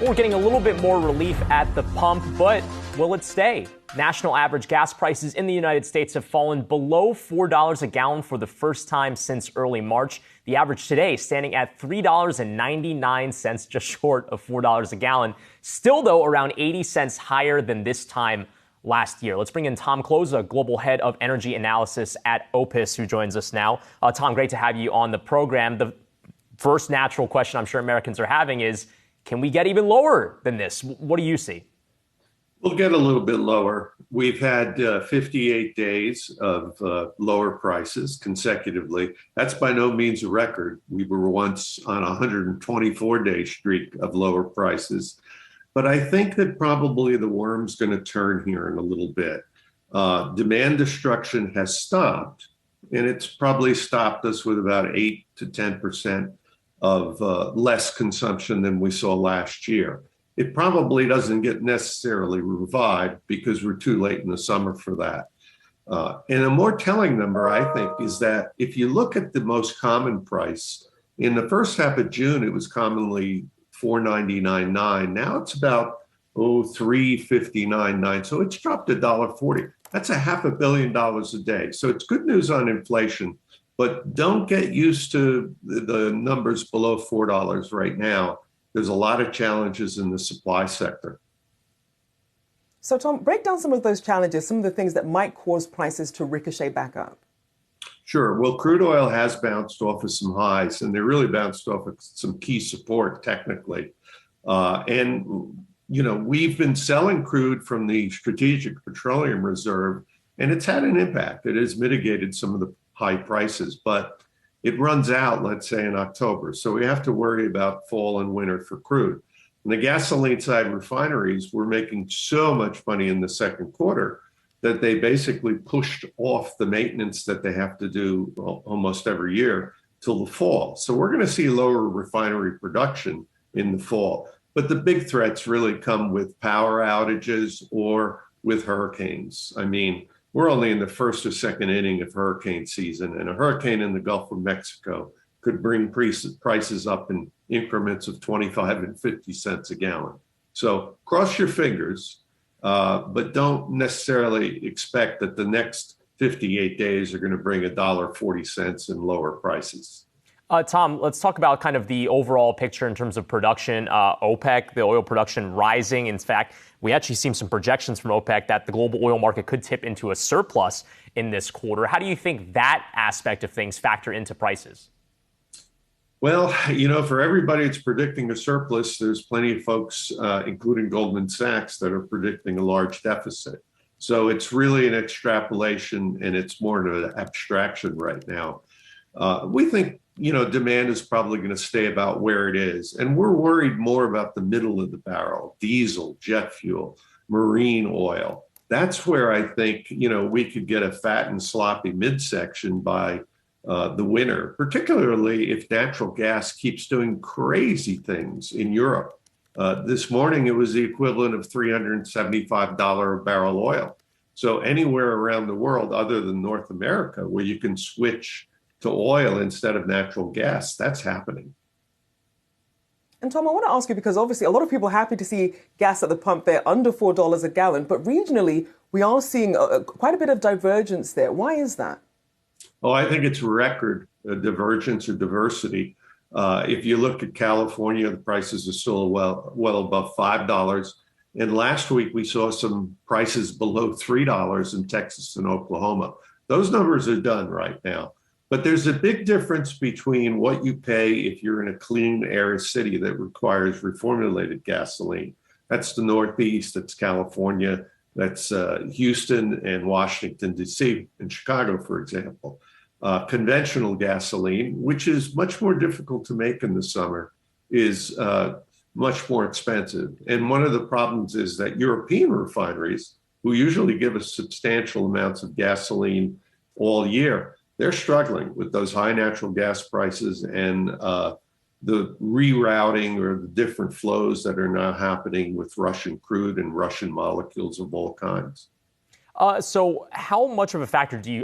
We're getting a little bit more relief at the pump, but will it stay? National average gas prices in the United States have fallen below $4 a gallon for the first time since early March. The average today standing at $3.99, just short of $4 a gallon. Still, though, around 80 cents higher than this time last year. Let's bring in Tom Kloza, Global Head of Energy Analysis at OPIS, who joins us now. Tom, great to have you on the program. The first natural question I'm sure Americans are having is, can we get even lower than this? What do you see? We'll get a little bit lower. We've had 58 days of lower prices consecutively. That's by no means a record. We were once on a 124-day streak of lower prices. But I think that probably the worm's going to turn here in a little bit. Demand destruction has stopped, and it's probably stopped us with about 8 to 10% of less consumption than we saw last year. It probably doesn't get necessarily revived because we're too late in the summer for that. And a more telling number, I think, is that if you look at the most common price, in the first half of June, it was commonly $4.99.9. Now it's about $3.59.9. So it's dropped $1.40. That's $500 million a day. So it's good news on inflation. But don't get used to the numbers below $4 right now. There's a lot of challenges in the supply sector. So, Tom, break down some of those challenges, some of the things that might cause prices to ricochet back up. Sure. Well, crude oil has bounced off of some highs, and they really bounced off of some key support technically. We've been selling crude from the Strategic Petroleum Reserve, and it's had an impact. It has mitigated some of the high prices, but it runs out, let's say, in October. So we have to worry about fall and winter for crude. On the gasoline side, refineries were making so much money in the second quarter that they basically pushed off the maintenance that they have to do almost every year till the fall. So we're going to see lower refinery production in the fall. But the big threats really come with power outages or with hurricanes. I mean, we're only in the first or second inning of hurricane season, and a hurricane in the Gulf of Mexico could bring prices up in increments of 25 and 50 cents a gallon. So cross your fingers, but don't necessarily expect that the next 58 days are going to bring $1.40 in lower prices. Tom, let's talk about kind of the overall picture in terms of production. OPEC, the oil production rising. In fact, we actually seen some projections from OPEC that the global oil market could tip into a surplus in this quarter. How do you think that aspect of things factor into prices? Well, for everybody that's predicting a surplus, there's plenty of folks, including Goldman Sachs, that are predicting a large deficit. So it's really an extrapolation, and it's more of an abstraction right now. We think demand is probably going to stay about where it is. And we're worried more about the middle of the barrel, diesel, jet fuel, marine oil. That's where I think, we could get a fat and sloppy midsection by the winter, particularly if natural gas keeps doing crazy things in Europe. This morning, it was the equivalent of $375 a barrel oil. So anywhere around the world other than North America where you can switch to oil instead of natural gas, that's happening. And Tom, I want to ask you, because obviously a lot of people are happy to see gas at the pump there under $4 a gallon, but regionally we are seeing quite a bit of divergence there. Why is that? Oh, I think it's record divergence or diversity. If you look at California, the prices are still well above $5. And last week we saw some prices below $3 in Texas and Oklahoma. Those numbers are done right now. But there's a big difference between what you pay if you're in a clean air city that requires reformulated gasoline. That's the Northeast, that's California, that's Houston and Washington, D.C., and Chicago, for example. Conventional gasoline, which is much more difficult to make in the summer, is much more expensive. And one of the problems is that European refineries, who usually give us substantial amounts of gasoline all year, they're struggling with those high natural gas prices and the rerouting or the different flows that are now happening with Russian crude and Russian molecules of all kinds. So how much of a factor do you,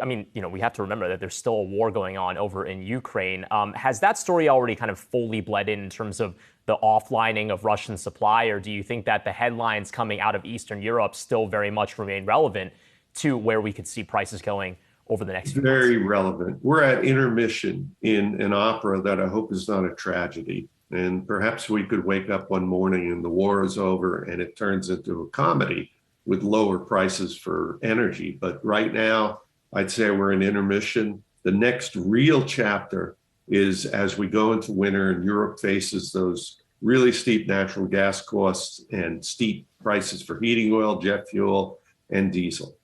we have to remember that there's still a war going on over in Ukraine. Has that story already kind of fully bled in terms of the offlining of Russian supply, or do you think that the headlines coming out of Eastern Europe still very much remain relevant to where we could see prices going over the next few months? Very relevant. We're at intermission in an opera that I hope is not a tragedy. And perhaps we could wake up one morning and the war is over and it turns into a comedy with lower prices for energy. But right now, I'd say we're in intermission. The next real chapter is as we go into winter and Europe faces those really steep natural gas costs and steep prices for heating oil, jet fuel, and diesel.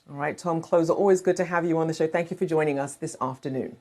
All right, Tom Kloza, always good to have you on the show. Thank you for joining us this afternoon.